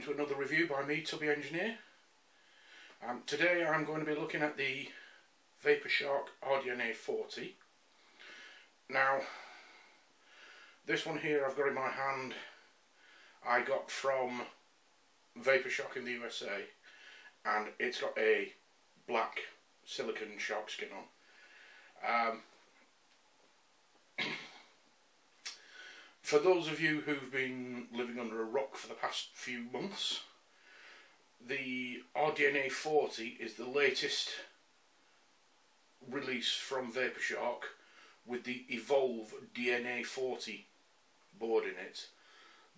welcome to another review by me, Tubby Engineer. Today I'm going to be looking at the Vaporshark R DNA 40. Now, this one here I've got in my hand, I got from Vaporshark in the USA, and it's got a black silicone shark skin on. For those of you who've been living under a rock for the past few months, the R DNA 40 is the latest release from Vaporshark with the Evolve DNA 40 board in it.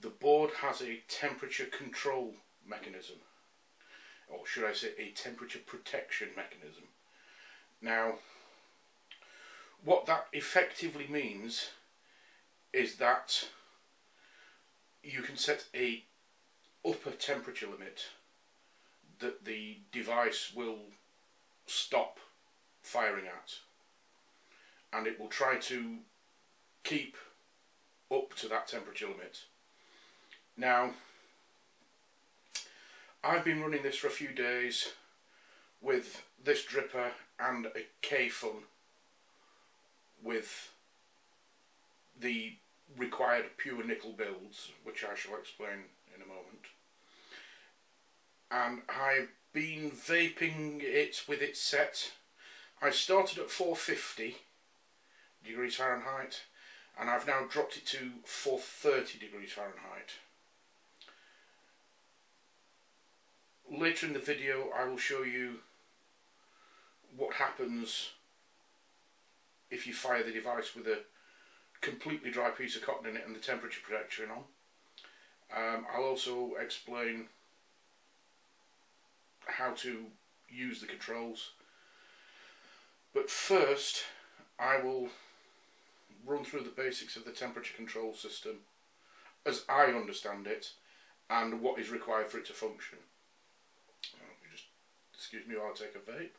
The board has a temperature control mechanism, or should I say a temperature protection mechanism. Now, what that effectively means is that you can set a upper temperature limit that the device will stop firing at, and it will try to keep up to that temperature limit. Now, I've been running this for a few days with this dripper and a K-Fun with the required pure nickel builds, which I shall explain in a moment. And I've been vaping it with it set. I started at 450 degrees Fahrenheit and I've now dropped it to 430 degrees Fahrenheit. Later in the video I will show you what happens if you fire the device with a completely dry piece of cotton in it and the temperature protection on. I'll also explain how to use the controls, but first I will run through the basics of the temperature control system as I understand it and what is required for it to function. Just excuse me while I take a vape.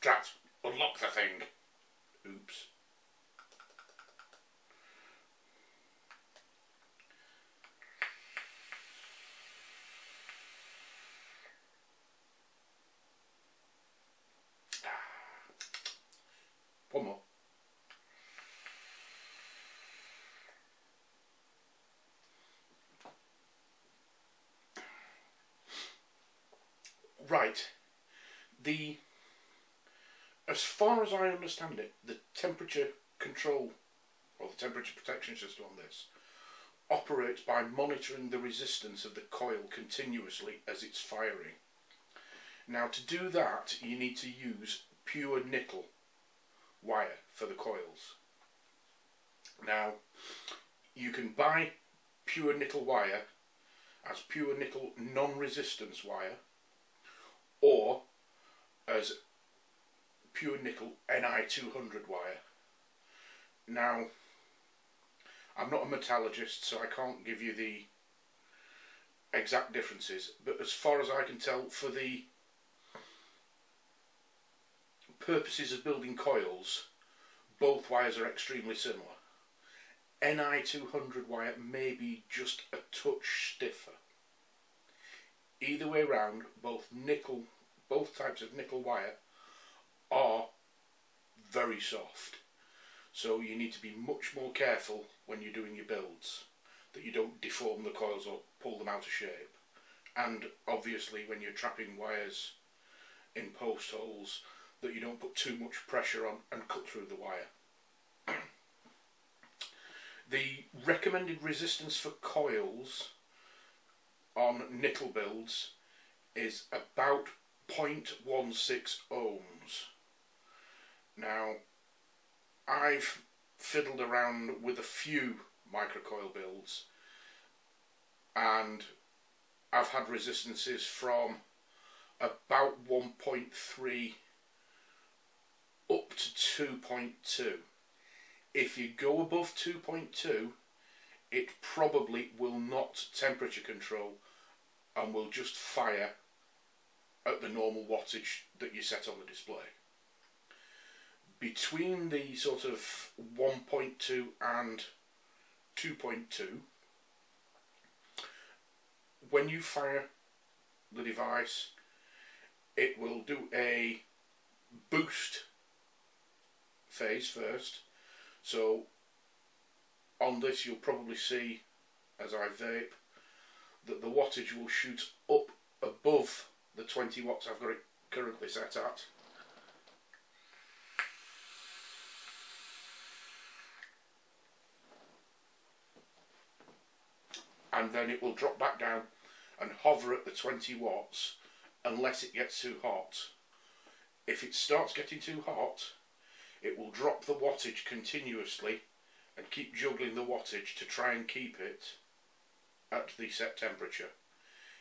Drat! Unlock the thing! Oops. One more. Right. As far as I understand it, the temperature control or the temperature protection system on this operates by monitoring the resistance of the coil continuously as it's firing. Now, to do that you need to use pure nickel wire for the coils. Now, you can buy pure nickel wire as pure nickel non-resistance wire, or as pure nickel Ni200 wire. Now, I'm not a metallurgist, so I can't give you the exact differences, but as far as I can tell, for the purposes of building coils, both wires are extremely similar. Ni200 wire may be just a touch stiffer. Either way round, both types of nickel wire are very soft, so you need to be much more careful when you're doing your builds that you don't deform the coils or pull them out of shape, and obviously when you're trapping wires in post holes that you don't put too much pressure on and cut through the wire. The recommended resistance for coils on nickel builds is about 0.16 ohms. Now, I've fiddled around with a few microcoil builds and I've had resistances from about 1.3 up to 2.2. If you go above 2.2, it probably will not temperature control and will just fire at the normal wattage that you set on the display. between the sort of 1.2 and 2.2, when you fire the device, it will do a boost phase first. So on this you'll probably see, as I vape, that the wattage will shoot up above the 20 watts I've got it currently set at. And then it will drop back down and hover at the 20 watts unless it gets too hot. If it starts getting too hot, it will drop the wattage continuously and keep juggling the wattage to try and keep it at the set temperature.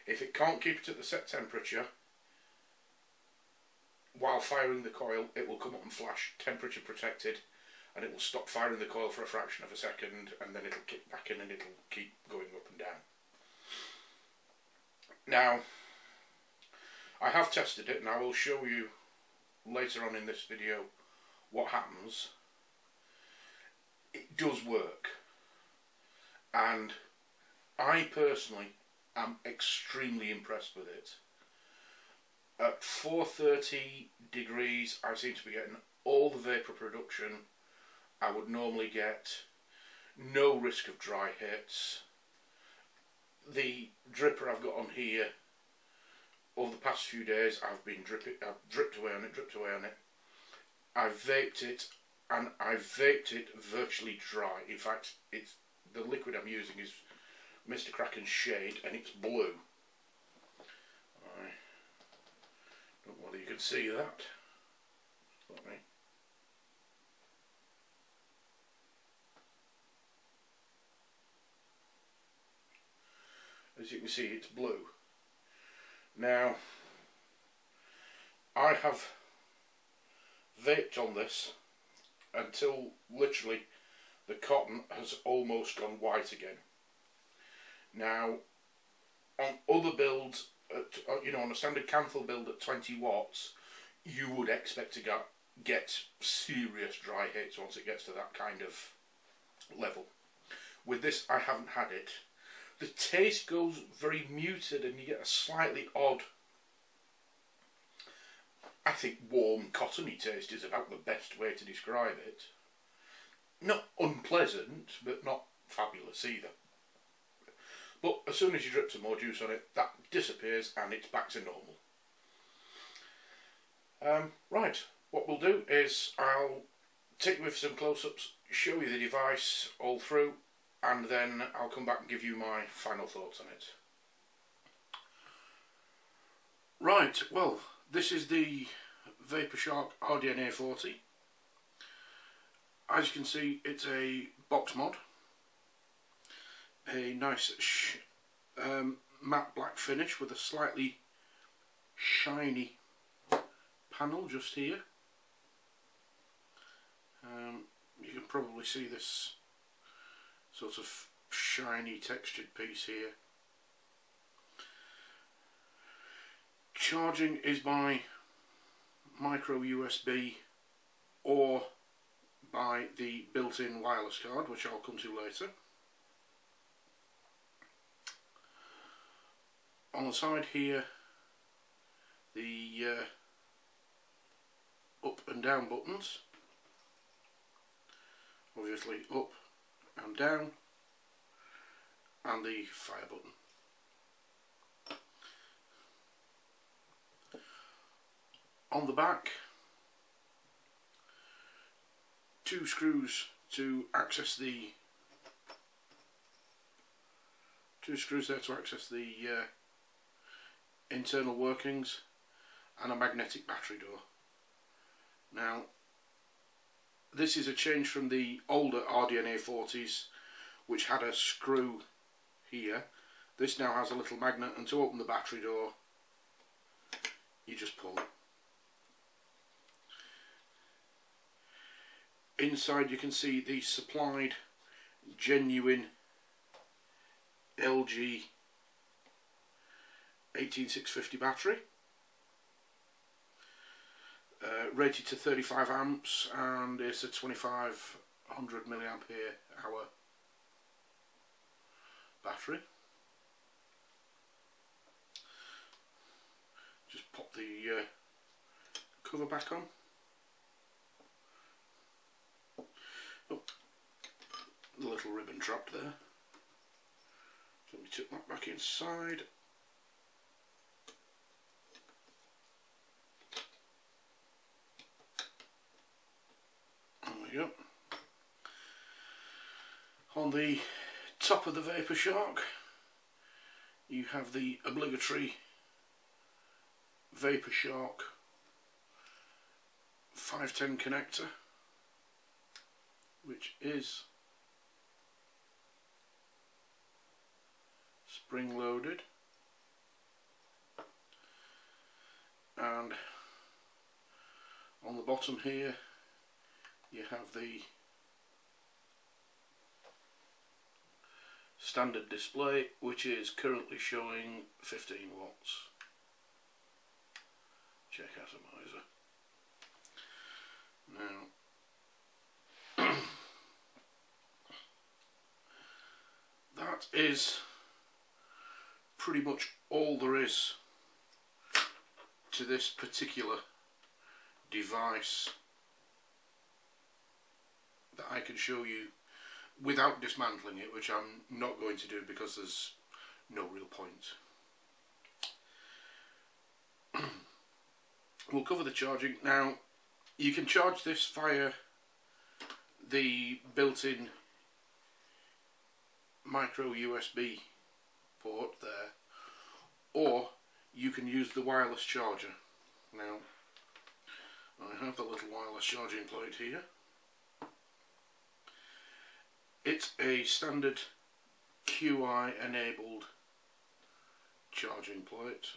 If it can't keep it at the set temperature while firing the coil, it will come up and flash temperature protected, and it will stop firing the coil for a fraction of a second, and then it'll kick back in and it'll keep going up and down. Now, I have tested it, and I will show you later on in this video what happens. It does work, and I personally am extremely impressed with it. At 430 degrees I seem to be getting all the vapour production I would normally get, no risk of dry hits. The dripper I've got on here, over the past few days I've dripped away on it. I've vaped it, and I've vaped it virtually dry. In fact, the liquid I'm using is Mr. Kraken's Shade, and it's blue. I don't know whether you can see that. Let me. As you can see, it's blue. Now, I have vaped on this until literally the cotton has almost gone white again. Now, on other builds, on a standard Canthil build at 20 watts, you would expect to get serious dry hits once it gets to that kind of level. With this, I haven't had it. The taste goes very muted, and you get a slightly odd, I think, warm, cottony taste is about the best way to describe it. Not unpleasant, but not fabulous either. But as soon as you drip some more juice on it, that disappears and it's back to normal. Right, what we'll do is I'll take you with some close-ups, show you the device all through, and then I'll come back and give you my final thoughts on it. Right, well, this is the Vaporshark R DNA 40. As you can see, it's a box mod. A nice matte black finish with a slightly shiny panel just here. You can probably see this sort of shiny textured piece here. Charging is by micro USB or by the built-in wireless card, which I'll come to later. On the side here, the up and down buttons, obviously up and down, and the fire button. On the back, two screws to access the internal workings, and a magnetic battery door. Now, this is a change from the older R DNA 40s, which had a screw here. This now has a little magnet, and to open the battery door, you just pull it. Inside you can see the supplied genuine LG 18650 battery. rated to 35 amps, and it's a 2500 milliampere hour battery. Just pop the cover back on. Oh, the little ribbon trapped there. So let me tuck that back inside. There we go. On the top of the Vaporshark you have the obligatory Vaporshark 510 connector, which is spring loaded, and on the bottom here you have the standard display, which is currently showing 15 watts. Check atomizer. Now that is pretty much all there is to this particular device that I can show you without dismantling it, which I'm not going to do because there's no real point. We'll cover the charging. Now, you can charge this via the built-in micro USB port there, or you can use the wireless charger. Now, I have the little wireless charging plate here. It's a standard QI enabled charging plate.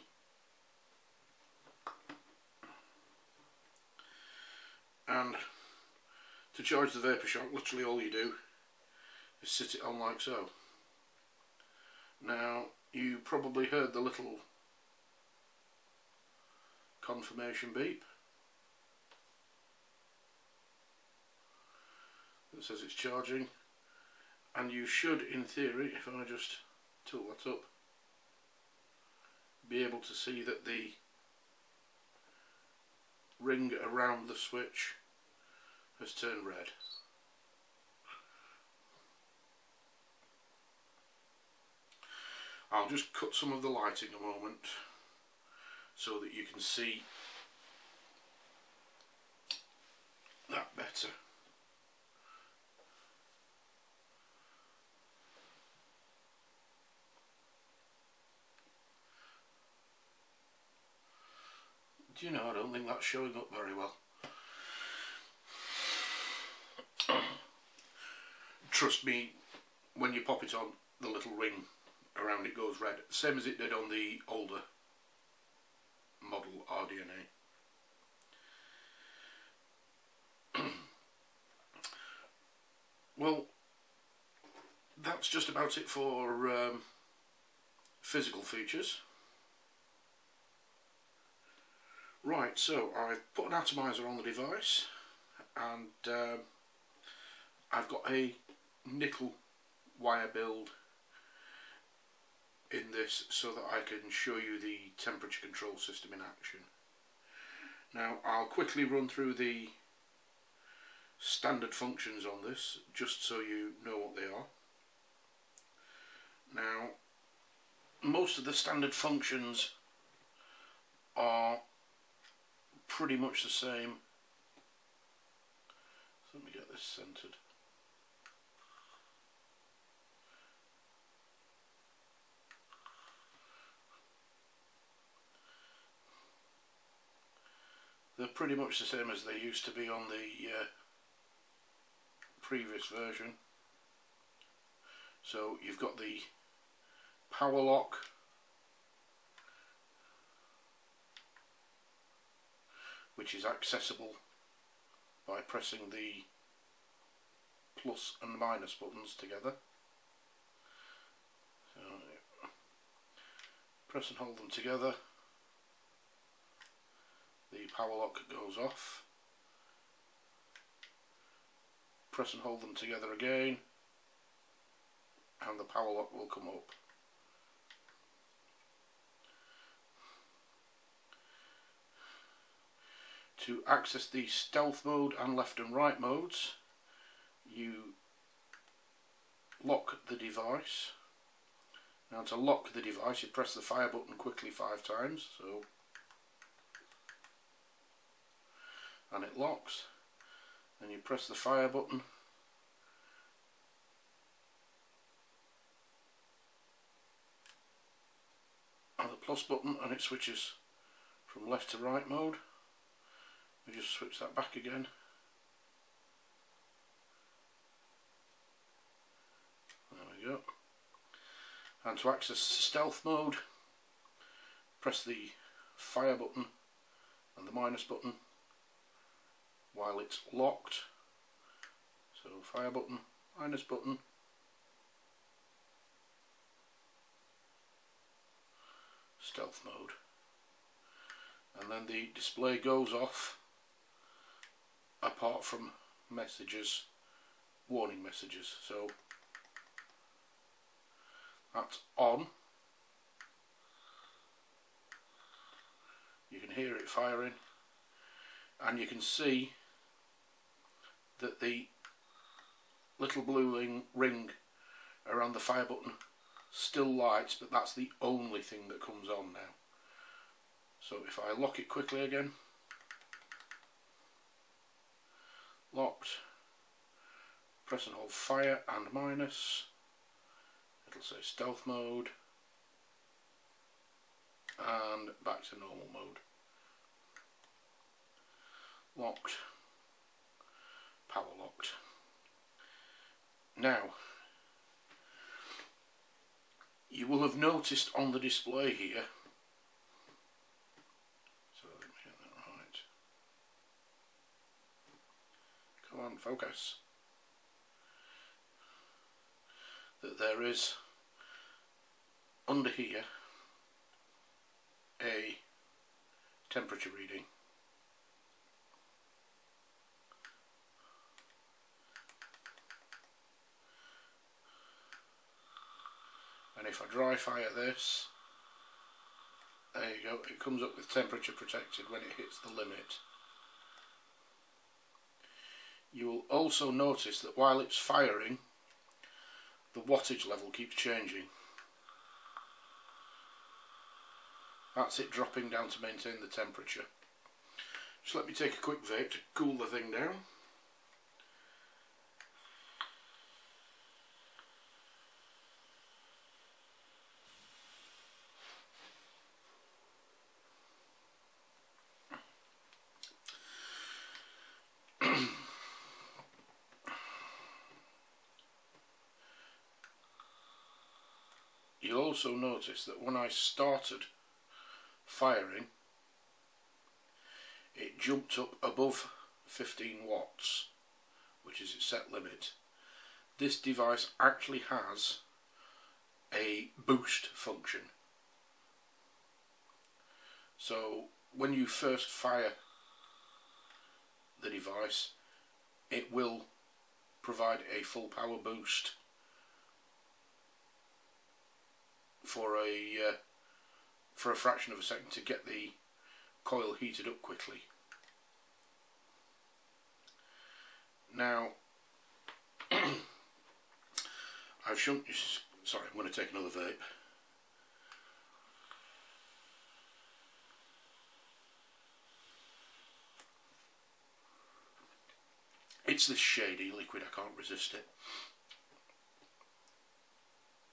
And to charge the Vaporshark, literally all you do is sit it on like so. Now, you probably heard the little confirmation beep that says it's charging, and you should, in theory, if I just tilt that up, be able to see that the ring around the switch has turned red. I'll just cut some of the lighting a moment so that you can see that better. Do you know, I don't think that's showing up very well. Trust me, when you pop it on, the little ring around it goes red, same as it did on the older model R DNA. Well, that's just about it for physical features. Right, so I've put an atomizer on the device, and I've got a nickel wire build in this so that I can show you the temperature control system in action. Now, I'll quickly run through the standard functions on this just so you know what they are. Now, most of the standard functions are pretty much the same. So let me get this centered. They're pretty much the same as they used to be on the previous version. So you've got the power lock, which is accessible by pressing the plus and minus buttons together. So press and hold them together. the power lock goes off. Press and hold them together again, and the power lock will come up. To access the stealth mode and left and right modes, you lock the device. Now to lock the device, you press the fire button quickly 5 times, so, and it locks. Then you press the fire button, and the plus button, and it switches from left to right mode. We just switch that back again. There we go. And to access stealth mode, press the fire button and the minus button while it's locked. So fire button, minus button, stealth mode. And then the display goes off, apart from messages, warning messages. So that's on. You can hear it firing, and you can see that the little blue ring around the fire button still lights, but that's the only thing that comes on now. So if I lock it quickly again, locked, press and hold fire and minus, it'll say stealth mode, and back to normal mode. Locked, power locked. Now, you will have noticed on the display here, so let me get that right. Come on, focus. That there is under here a temperature reading. And if I dry fire this, there you go, it comes up with temperature protected when it hits the limit. You will also notice that while it's firing, the wattage level keeps changing. That's it dropping down to maintain the temperature. Just let me take a quick vape to cool the thing down. You'll also notice that when I started firing, it jumped up above 15 watts, which is its set limit. This device actually has a boost function. So when you first fire the device, it will provide a full power boost for a fraction of a second to get the coil heated up quickly. Now, I've shown you, sorry, I'm going to take another vape. It's this shady liquid, I can't resist it.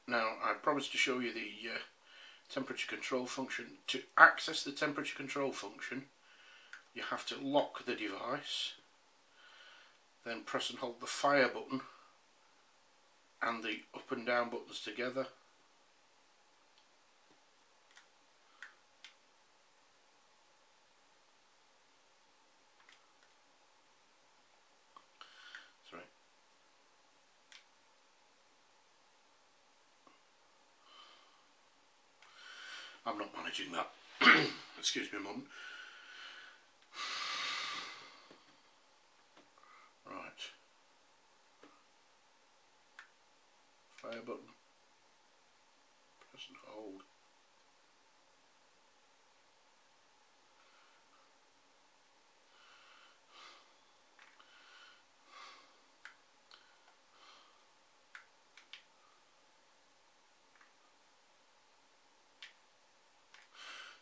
Now, I promised to show you the temperature control function. To access the temperature control function, you have to lock the device, then press and hold the fire button and the up and down buttons together. Sorry. I'm not managing that. Excuse me a moment. fire button. Press and hold.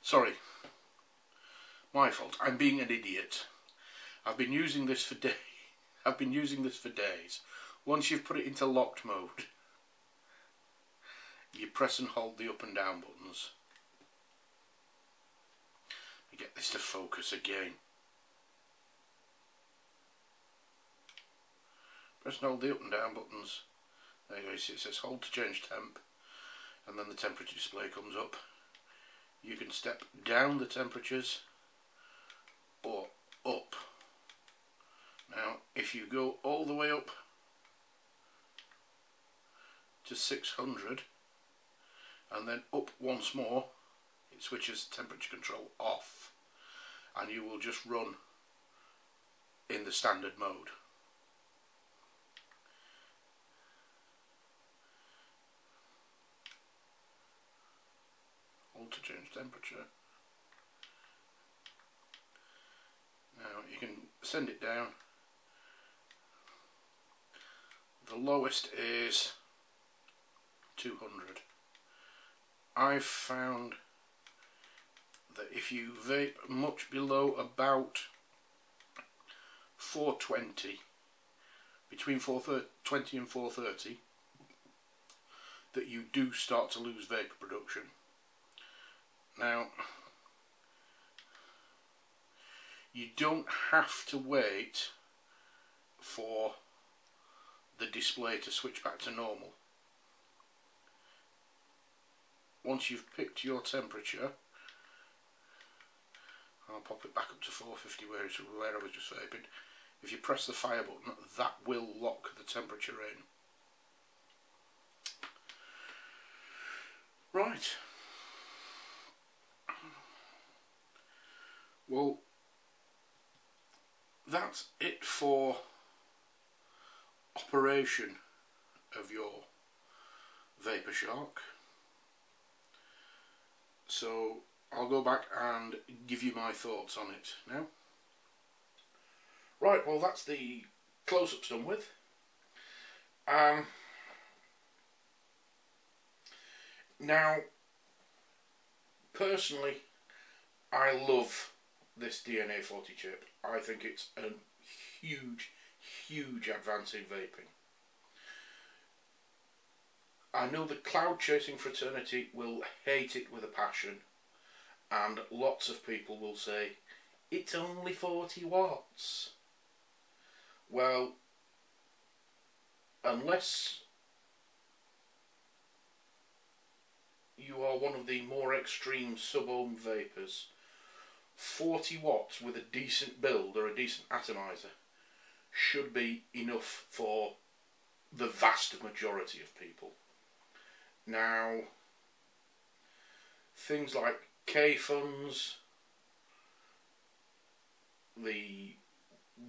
Sorry, my fault. I'm being an idiot. I've been using this for days. I've been using this for days. Once you've put it into locked mode, you press and hold the up and down buttons. You get this to focus again. Press and hold the up and down buttons. There you go, you see it says hold to change temp, and then the temperature display comes up. You can step down the temperatures or up. Now if you go all the way up to 600 and then up once more, it switches temperature control off and you will just run in the standard mode. Hold to change temperature. Now you can send it down. The lowest is 200. I've found that if you vape much below about 420, between 420 and 430, that you do start to lose vapour production. Now, you don't have to wait for the display to switch back to normal. Once you've picked your temperature, I'll pop it back up to 450 where I was just vaping. If you press the fire button, that will lock the temperature in. Right. Well, that's it for operation of your Vaporshark. So I'll go back and give you my thoughts on it now. Right, well that's the close-ups done with. Now, personally, I love this DNA 40 chip. I think it's a huge advance in vaping. I know the cloud chasing fraternity will hate it with a passion, and lots of people will say it's only 40 watts. Well, unless you are one of the more extreme sub-ohm vapors, 40 watts with a decent build or a decent atomizer should be enough for the vast majority of people. Now, things like K-Funds, the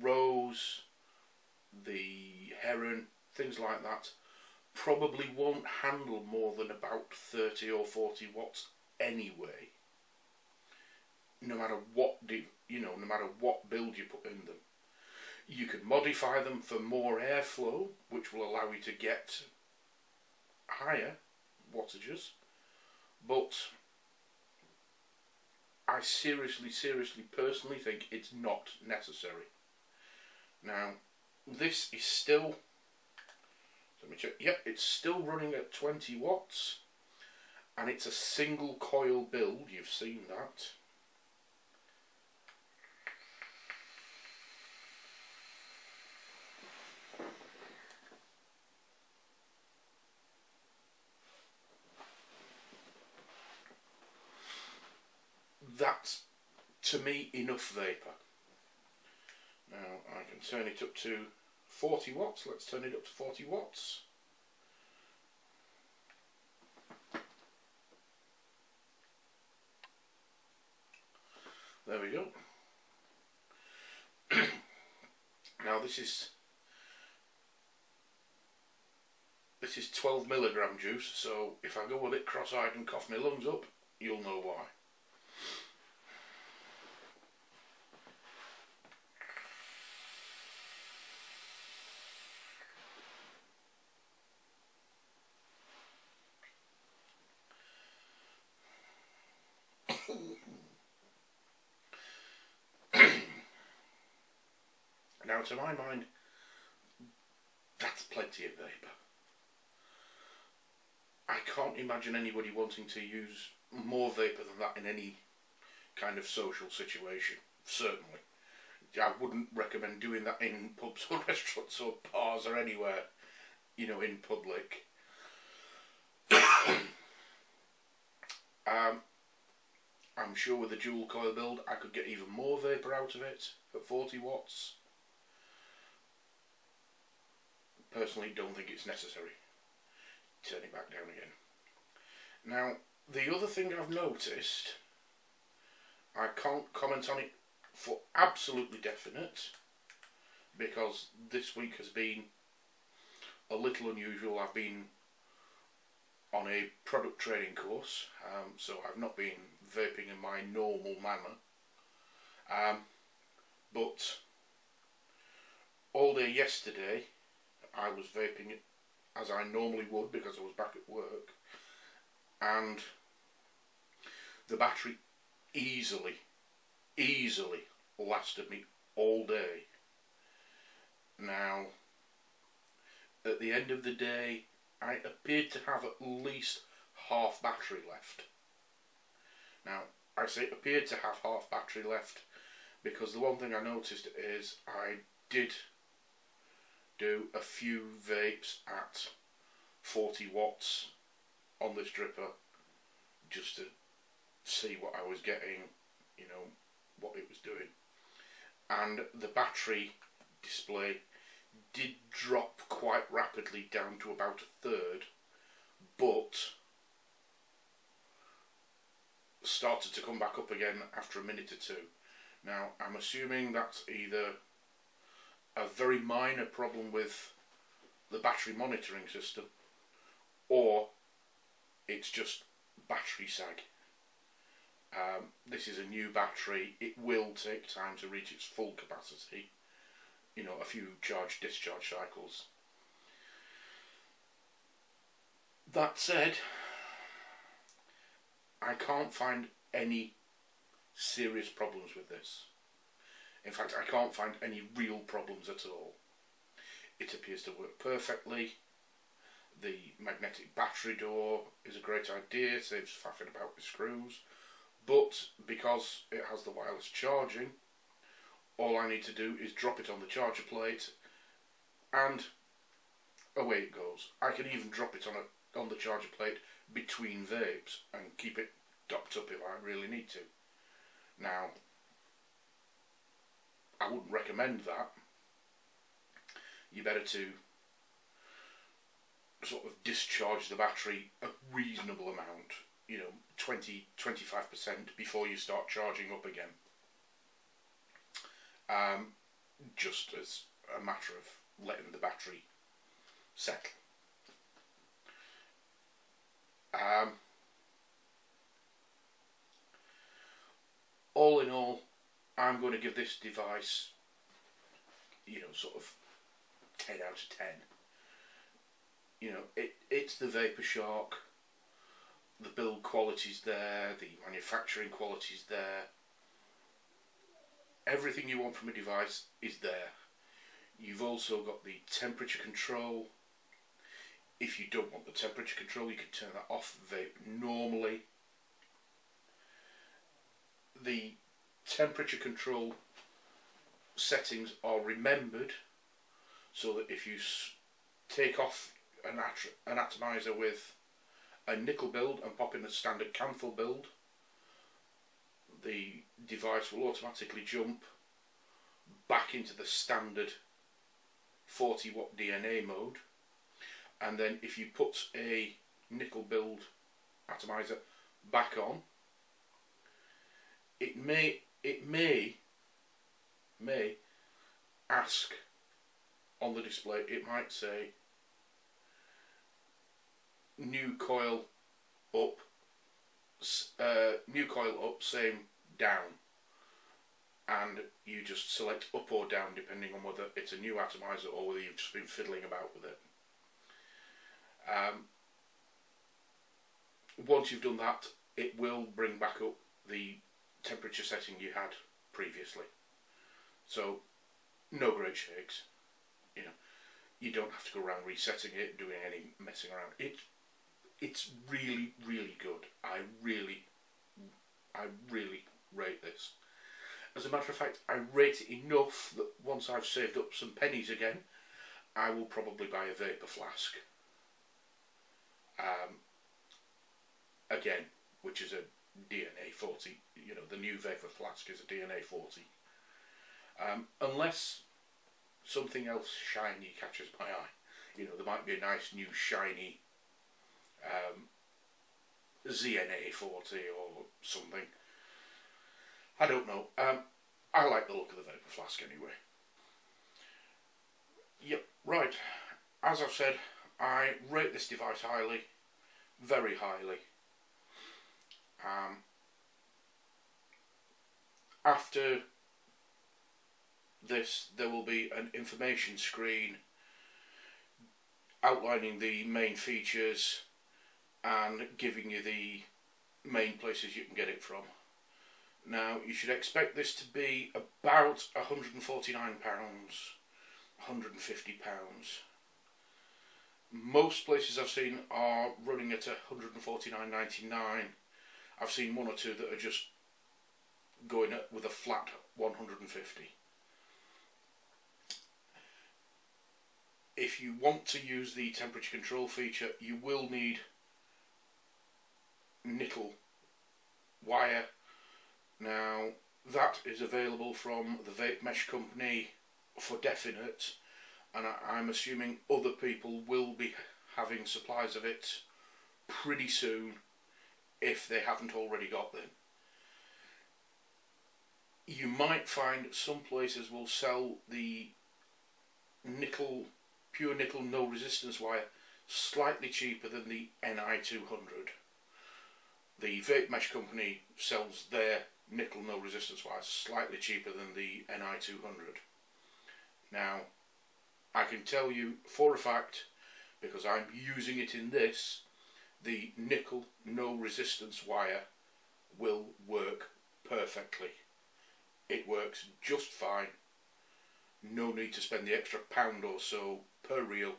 Rose, the Heron, things like that, probably won't handle more than about 30 or 40 watts anyway. No matter what no matter what build you put in them. You could modify them for more airflow, which will allow you to get higher wattages, but I seriously personally think it's not necessary. Now, this is still, let me check, yep, it's still running at 20 watts, and it's a single coil build, you've seen that. That's, to me, enough vapour. Now I can turn it up to 40 watts. Let's turn it up to 40 watts. There we go. Now this is this is 12 milligram juice, so if I go a bit cross-eyed and cough my lungs up, you'll know why. Now, to my mind, that's plenty of vapour. I can't imagine anybody wanting to use more vapour than that in any kind of social situation, certainly. I wouldn't recommend doing that in pubs or restaurants or bars or anywhere, you know, in public. I'm sure with a dual coil build I could get even more vapour out of it at 40 watts. Personally, don't think it's necessary. Turn it back down again. Now, the other thing I've noticed, I can't comment on it for absolutely definite, because this week has been a little unusual. I've been on a product training course, so I've not been vaping in my normal manner, but all day yesterday I was vaping it as I normally would because I was back at work, and the battery easily lasted me all day. Now, at the end of the day, I appeared to have at least half battery left. Now, I say appeared to have half battery left because the one thing I noticed is I did do a few vapes at 40 watts on this dripper just to see what I was getting, you know, what it was doing. And the battery display did drop quite rapidly down to about a third, but started to come back up again after a minute or two. Now, I'm assuming that's either a very minor problem with the battery monitoring system, or it's just battery sag. This is a new battery. It will take time to reach its full capacity, you know, a few charge-discharge cycles. That said, I can't find any serious problems with this. In fact, I can't find any real problems at all. It appears to work perfectly. The magnetic battery door is a great idea, saves faffing about with screws, but because it has the wireless charging, all I need to do is drop it on the charger plate and away it goes. I can even drop it on the charger plate between vapes and keep it docked up if I really need to. Now, I wouldn't recommend that. You're better to sort of discharge the battery a reasonable amount, you know, 20-25% before you start charging up again. Just as a matter of letting the battery settle. All in all, I'm going to give this device, you know, sort of 10 out of 10. You know, it's the Vaporshark. The build quality's there, the manufacturing quality's there. Everything you want from a device is there. You've also got the temperature control. If you don't want the temperature control, you can turn that off, vape normally. The temperature control settings are remembered, so that if you take off an atomizer with a nickel build and pop in a standard Canthal build, the device will automatically jump back into the standard 40 watt DNA mode, and then if you put a nickel build atomizer back on, it may ask on the display, it might say new coil up, same down, and you just select up or down depending on whether it's a new atomizer or whether you've just been fiddling about with it. Once you've done that, it will bring back up the temperature setting you had previously. So no great shakes, you know. You don't have to go around resetting it, doing any messing around. It's really, really good. I really rate this. As a matter of fact, I rate it enough that once I've saved up some pennies again, I will probably buy a vapor flask. Again, which is a DNA 40. You know, the new vapor flask is a DNA 40. Unless something else shiny catches my eye. You know, there might be a nice new shiny ZNA 40 or something. I don't know. I like the look of the vapor flask anyway. Yep, right. As I've said, I rate this device highly, very highly. After this, there will be an information screen outlining the main features and giving you the main places you can get it from. Now, you should expect this to be about £149, £150. Most places I've seen are running at £149.99. I've seen one or two that are just going with a flat 150. If you want to use the temperature control feature, you will need nickel wire. Now, that is available from the Vape Mesh company for definite, and I'm assuming other people will be having supplies of it pretty soon if they haven't already got them. You might find some places will sell the nickel, pure nickel no resistance wire slightly cheaper than the Ni200. The Vape Mesh company sells their nickel no resistance wire slightly cheaper than the Ni200. Now, I can tell you for a fact, because I'm using it in this, the nickel no resistance wire will work perfectly. It works just fine. No need to spend the extra £1 or so per reel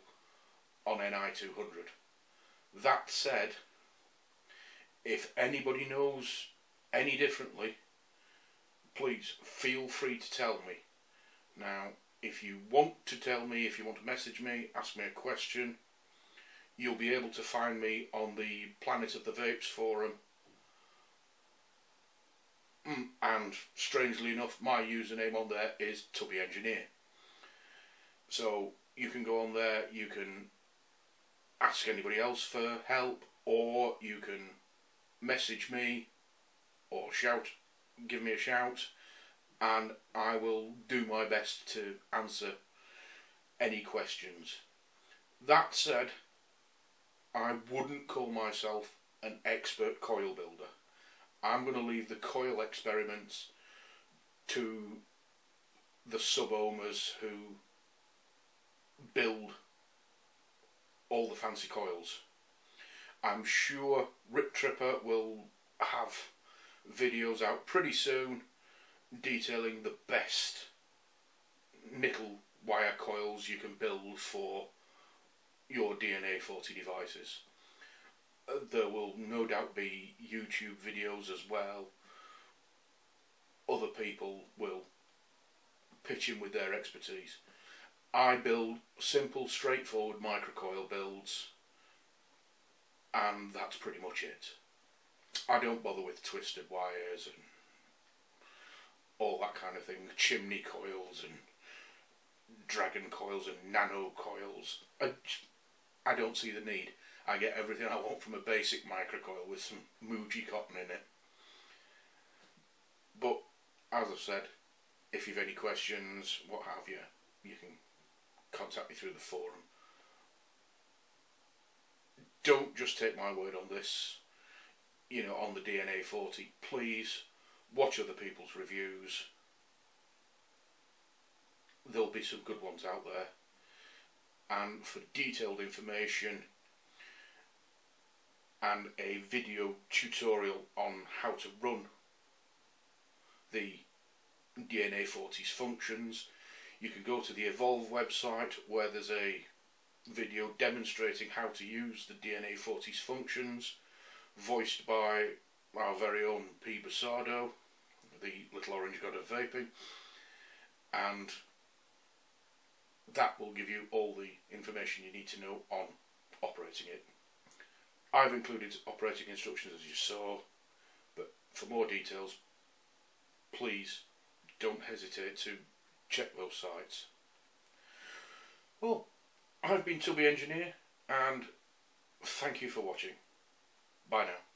on Ni200. That said, if anybody knows any differently, please feel free to tell me. Now, if you want to tell me, if you want to message me, ask me a question, you'll be able to find me on the Planet of the Vapes forum. And strangely enough, my username on there is Tubby Engineer. So you can go on there, you can ask anybody else for help, or you can message me or give me a shout, and I will do my best to answer any questions. That said, I wouldn't call myself an expert coil builder. I'm going to leave the coil experiments to the sub-owners who build all the fancy coils. I'm sure Rip Tripper will have videos out pretty soon detailing the best nickel wire coils you can build for your DNA 40 devices. There will no doubt be YouTube videos as well. Other people will pitch in with their expertise. I build simple, straightforward microcoil builds, and that's pretty much it. I don't bother with twisted wires and all that kind of thing, chimney coils and dragon coils and nano coils. I don't see the need. I get everything I want from a basic microcoil with some Muji cotton in it. But, as I've said, if you've any questions, what have you, you can contact me through the forum. don't just take my word on this, you know, on the DNA 40. Please watch other people's reviews. There'll be some good ones out there. And for detailed information and a video tutorial on how to run the DNA 40's functions, you can go to the Evolve website, where there's a video demonstrating how to use the DNA 40's functions, voiced by our very own P. Basardo, the little orange god of vaping, and that will give you all the information you need to know on operating it. I've included operating instructions as you saw, but for more details, please don't hesitate to check those sites. Well, I've been Tubby Engineer, and thank you for watching. Bye now.